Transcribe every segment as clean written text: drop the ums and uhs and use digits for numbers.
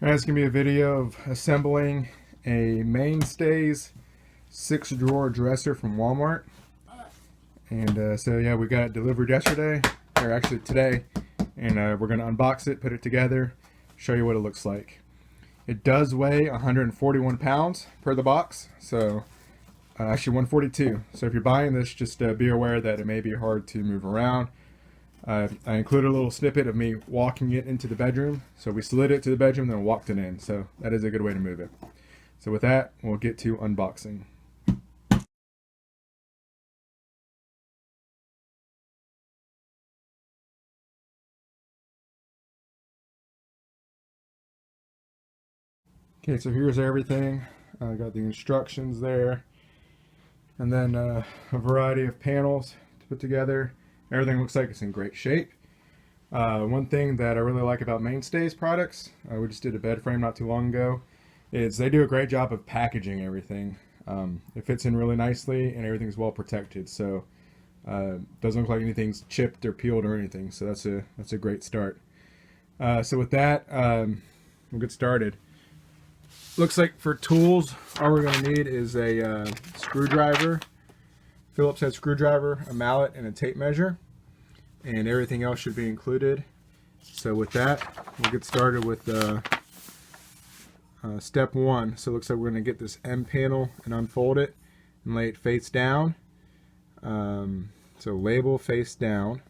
Alright, it's going to be a video of assembling a Mainstays 6-drawer dresser from Walmart. And so yeah, we got it delivered yesterday, or actually today, and we're going to unbox it, put it together, show you what it looks like. It does weigh 141 pounds per the box, so actually 142. So if you're buying this, just be aware that it may be hard to move around. I included a little snippet of me walking it into the bedroom. So we slid it to the bedroom, then walked it in. So that is a good way to move it. So with that, we'll get to unboxing. Okay, so here's everything. I got the instructions there, and then a variety of panels to put together. Everything looks like it's in great shape. One thing that I really like about Mainstays products, we just did a bed frame not too long ago, is they do a great job of packaging everything. It fits in really nicely and everything's well protected, so doesn't look like anything's chipped or peeled or anything, so that's a great start. So with that, we'll get started. Looks like for tools, all we're going to need is a screwdriver, Phillips head screwdriver, a mallet, and a tape measure. And everything else should be included. So with that, we'll get started with step one. So it looks like we're going to get this M panel and unfold it and lay it face down. So label face down,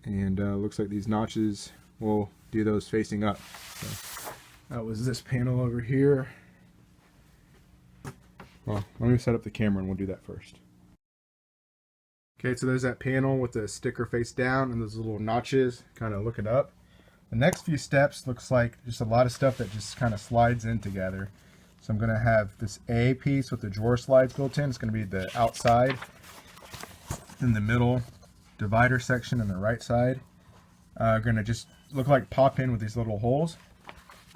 and looks like these notches will do those facing up. So that was this panel over here. Well, let me set up the camera and we'll do that first. Okay, so there's that panel with the sticker face down and those little notches kind of looking up. The next few steps looks like just a lot of stuff that just kind of slides in together. So I'm going to have this A piece with the drawer slides built in. It's going to be the outside. In the middle divider section on the right side are going to just look like pop in with these little holes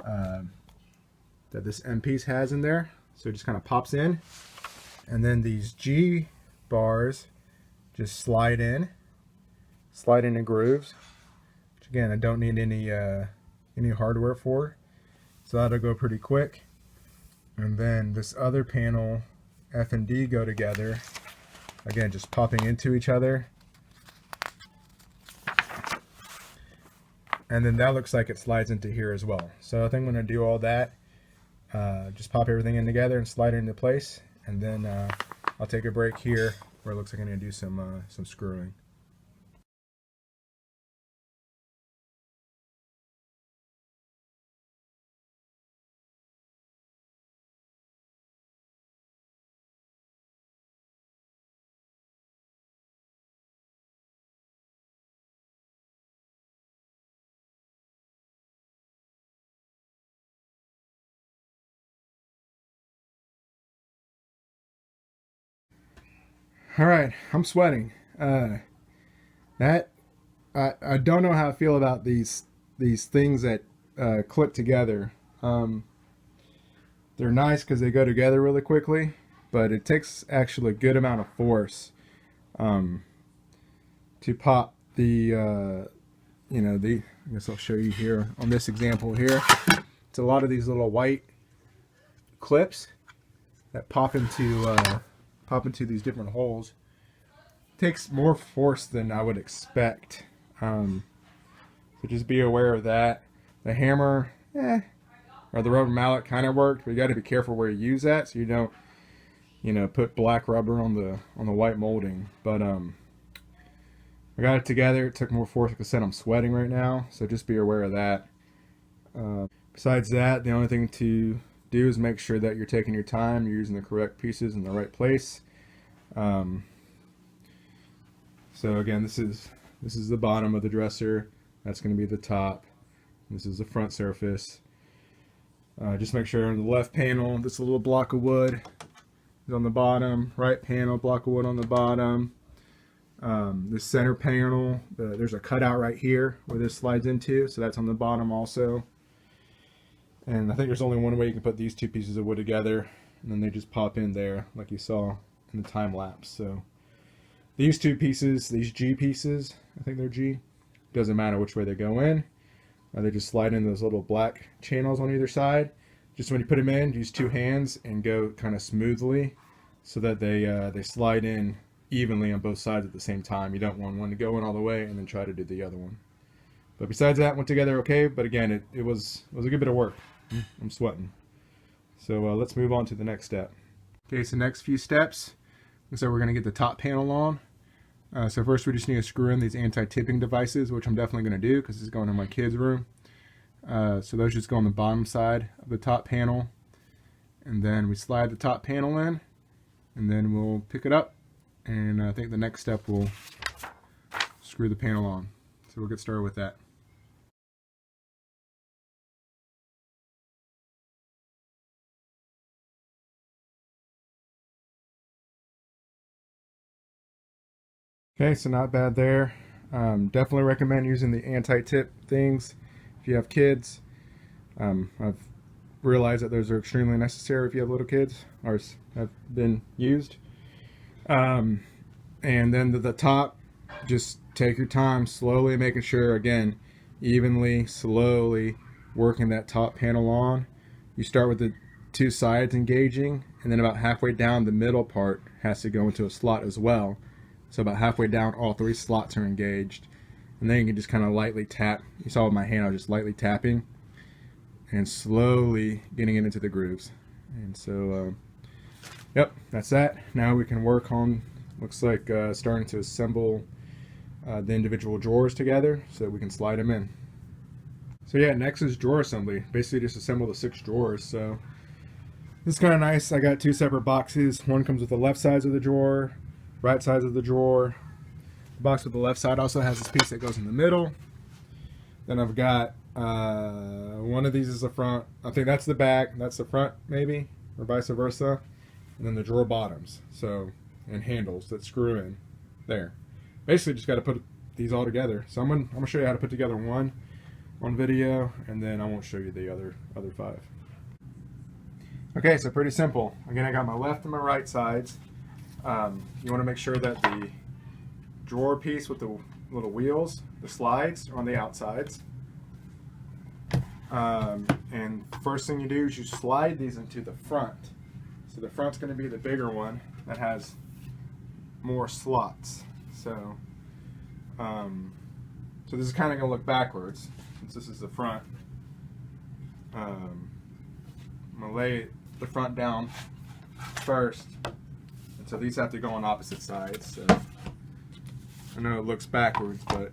that this M piece has in there. So it just kind of pops in. And then these G bars just slide into grooves, which again I don't need any hardware for, so that'll go pretty quick. And then this other panel, F and D, go together, again just popping into each other, and then that looks like it slides into here as well. So I think I'm going to do all that, just pop everything in together and slide it into place, and then I'll take a break here where it looks like I'm going to do some screwing. All right, I'm sweating. I don't know how I feel about these things that clip together. They're nice because they go together really quickly, but it takes actually a good amount of force to pop the I guess I'll show you here on this example here. It's a lot of these little white clips that pop into these different holes. It takes more force than I would expect, so just be aware of that. The hammer, or the rubber mallet kind of worked, but you got to be careful where you use that so you don't, put black rubber on the white molding. But I got it together. It took more force. Like I said, I'm sweating right now, so just be aware of that. Besides that, the only thing to do is make sure that you're taking your time, you're using the correct pieces in the right place. So again, this is the bottom of the dresser. That's going to be the top. This is the front surface. Just make sure on the left panel, this little block of wood is on the bottom. Right panel, block of wood on the bottom. This center panel, there's a cutout right here where this slides into, so that's on the bottom also. And I think there's only one way you can put these two pieces of wood together, and then they just pop in there like you saw in the time lapse. So these two pieces, these G pieces, I think they're G, doesn't matter which way they go in. They just slide in those little black channels on either side. Just when you put them in, use two hands and go kind of smoothly so that they slide in evenly on both sides at the same time. You don't want one to go in all the way and then try to do the other one. But besides that, went together okay. But again, it was a good bit of work. I'm sweating. So let's move on to the next step. Okay, so next few steps. So we're going to get the top panel on. So first we just need to screw in these anti-tipping devices, which I'm definitely going to do because it's going in my kids' room. So those just go on the bottom side of the top panel. And then we slide the top panel in, and then we'll pick it up. And I think the next step we'll screw the panel on. So we'll get started with that. Okay, so not bad there. Definitely recommend using the anti-tip things if you have kids. I've realized that those are extremely necessary if you have little kids. Ours have been used. And then the top, just take your time, slowly making sure, again, evenly, slowly working that top panel on. You start with the two sides engaging, and then about halfway down, the middle part has to go into a slot as well. So about halfway down, all three slots are engaged. And then you can just kind of lightly tap. You saw with my hand, I was just lightly tapping and slowly getting it into the grooves. And so, yep, that's that. Now we can work on, looks like starting to assemble the individual drawers together so that we can slide them in. So yeah, next is drawer assembly. Basically just assemble the 6 drawers. So this is kind of nice. I got 2 separate boxes. One comes with the left sides of the drawer, right sides of the drawer. The box with the left side also has this piece that goes in the middle. Then I've got one of these is the front. I think that's the back. That's the front, maybe, or vice versa. And then the drawer bottoms, so, and handles that screw in there. Basically, just got to put these all together. So I'm gonna show you how to put together one video, and then I won't show you the other 5. Okay, so pretty simple. Again, I got my left and my right sides. You want to make sure that the drawer piece with the little wheels, the slides, are on the outsides. And first thing you do is you slide these into the front. So the front's going to be the bigger one that has more slots. So, so this is kind of going to look backwards since this is the front. I'm going to lay the front down first. So these have to go on opposite sides. So I know it looks backwards, but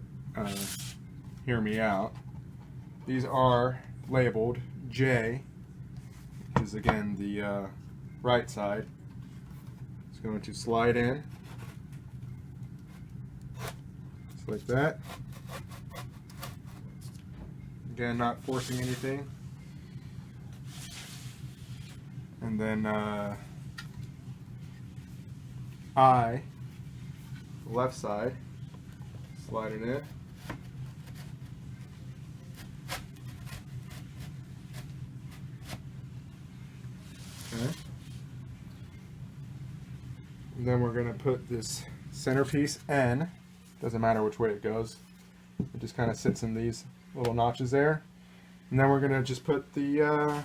hear me out. These are labeled J, which is again the right side. It's going to slide in, just like that. Again, not forcing anything. And then I, left side, slide it in. Okay. And then we're going to put this centerpiece N, doesn't matter which way it goes, it just kind of sits in these little notches there. And then we're going to just put the,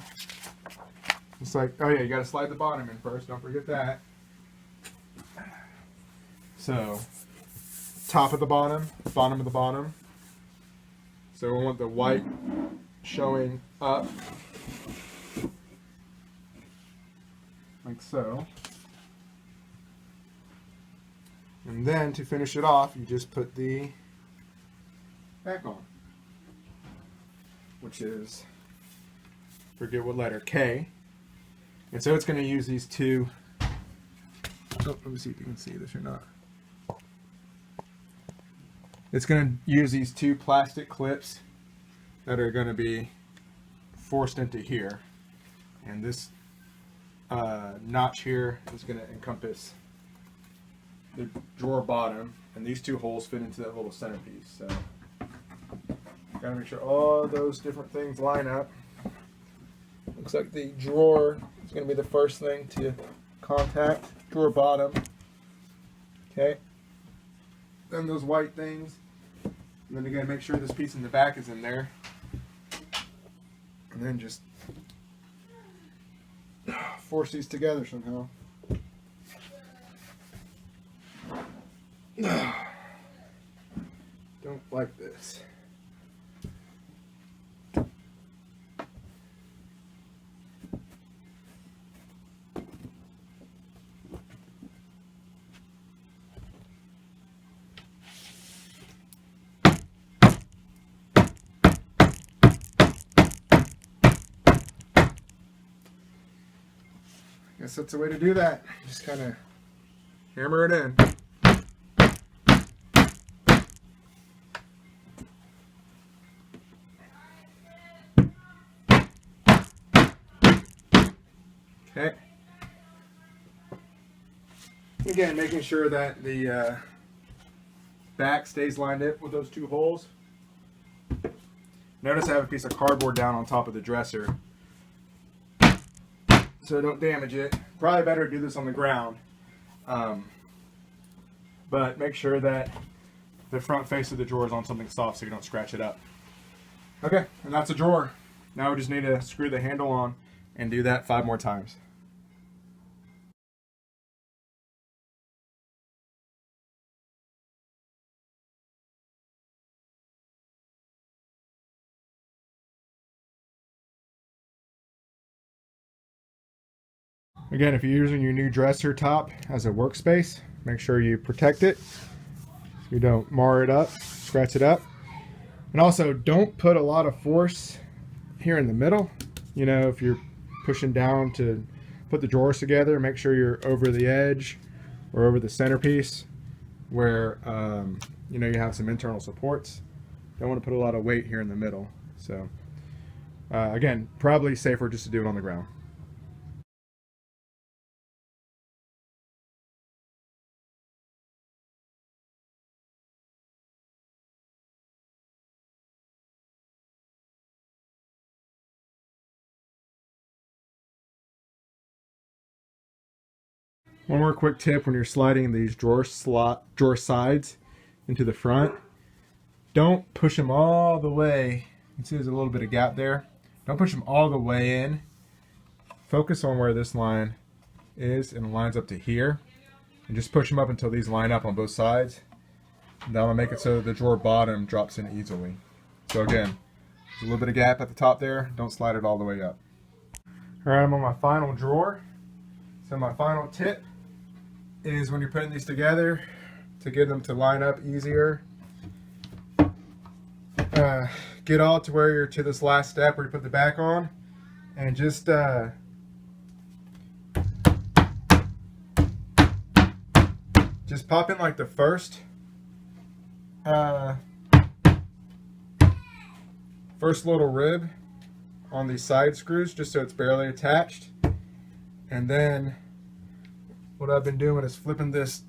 it's like, oh yeah, you got to slide the bottom in first, don't forget that. So, top of the bottom of the bottom. So we want the white showing up, like so. And then to finish it off, you just put the back on, which is, forget what letter, K. And so it's going to use these two, oh, let me see if you can see this or not. It's going to use these 2 plastic clips that are going to be forced into here. And this notch here is going to encompass the drawer bottom, and these 2 holes fit into that little centerpiece. So, got to make sure all those different things line up. Looks like the drawer is going to be the first thing to contact, drawer bottom. Okay. Then those white things. And then again, make sure this piece in the back is in there. And then just force these together somehow. Don't like this. Guess that's the way to do that. Just kind of hammer it in. Okay. Again, making sure that the back stays lined up with those two holes. Notice I have a piece of cardboard down on top of the dresser, so don't damage it. Probably better to do this on the ground, but make sure that the front face of the drawer is on something soft so you don't scratch it up. Okay, and that's a drawer. Now we just need to screw the handle on and do that 5 more times. Again, if you're using your new dresser top as a workspace, make sure you protect it so you don't mar it up, scratch it up. And also, don't put a lot of force here in the middle. You know, if you're pushing down to put the drawers together, make sure you're over the edge or over the centerpiece where you know, you have some internal supports. Don't want to put a lot of weight here in the middle. So again, probably safer just to do it on the ground. One more quick tip when you're sliding these drawer sides into the front. Don't push them all the way. You can see there's a little bit of gap there. Don't push them all the way in. Focus on where this line is and it lines up to here. And just push them up until these line up on both sides. And that'll make it so that the drawer bottom drops in easily. So again, there's a little bit of gap at the top there. Don't slide it all the way up. Alright, I'm on my final drawer. So my final tip is when you're putting these together, to get them to line up easier, get all to where you're to this last step where you put the back on, and just pop in like the first little rib on these side screws, just so it's barely attached. And then what I've been doing is flipping this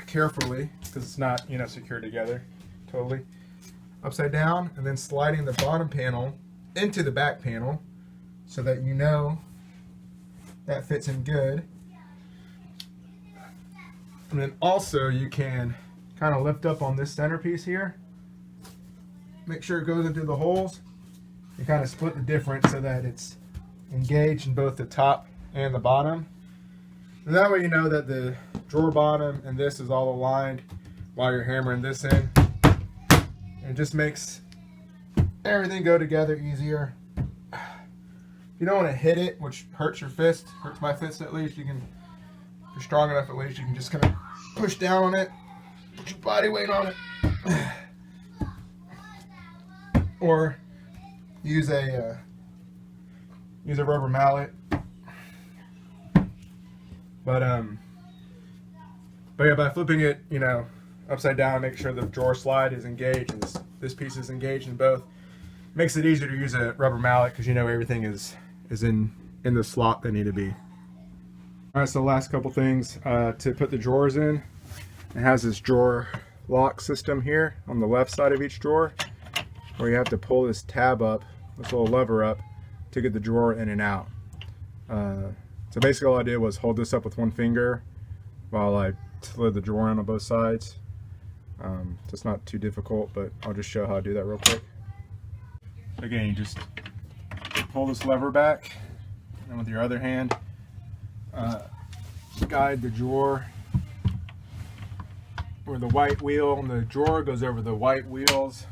carefully, because it's not, you know, secured together totally, upside down, and then sliding the bottom panel into the back panel so that you know that fits in good. And then also you can kind of lift up on this centerpiece here, make sure it goes into the holes, and kind of split the difference so that it's engaged in both the top and the bottom. And that way you know that the drawer bottom and this is all aligned while you're hammering this in. It just makes everything go together easier. If you don't want to hit it, which hurts your fist, hurts my fist at least, you can, if you're strong enough at least, you can just kind of push down on it, put your body weight on it. Or use a rubber mallet. But yeah, by flipping it, you know, upside down, make sure the drawer slide is engaged and this piece is engaged in both. Makes it easier to use a rubber mallet because you know everything is in the slot they need to be. All right, so the last couple things to put the drawers in. It has this drawer lock system here on the left side of each drawer, where you have to pull this tab up, this little lever up, to get the drawer in and out. So basically all I did was hold this up with one finger while I slid the drawer on both sides. So it's not too difficult, but I'll just show how I do that real quick. Again, you just pull this lever back, and with your other hand, guide the drawer where the white wheel on the drawer goes over the white wheels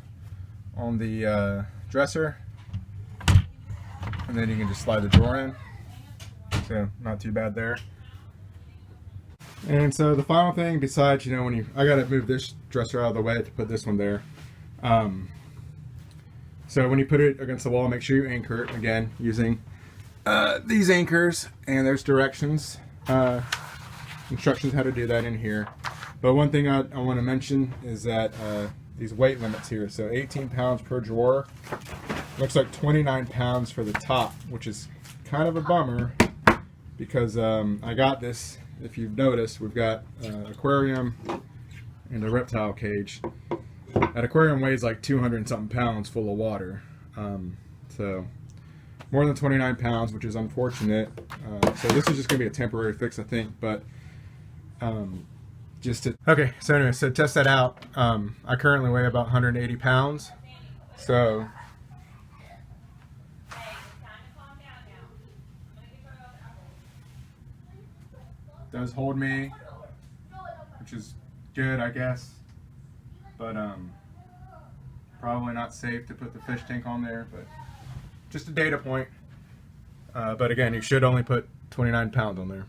on the dresser, and then you can just slide the drawer in. So not too bad there. And so the final thing, besides, you know, when I gotta move this dresser out of the way to put this one there. So when you put it against the wall, make sure you anchor it again using these anchors, and there's directions, instructions how to do that in here. But one thing I want to mention is that these weight limits here. So 18 pounds per drawer. Looks like 29 pounds for the top, which is kind of a bummer because I got this, if you've noticed, we've got aquarium and a reptile cage. That aquarium weighs like 200 and something pounds full of water. So more than 29 pounds, which is unfortunate. So this is just going to be a temporary fix, I think, but okay, so anyway, so test that out. I currently weigh about 180 pounds, so it does hold me, which is good, I guess, but probably not safe to put the fish tank on there, but just a data point. But again, you should only put 29 pounds on there.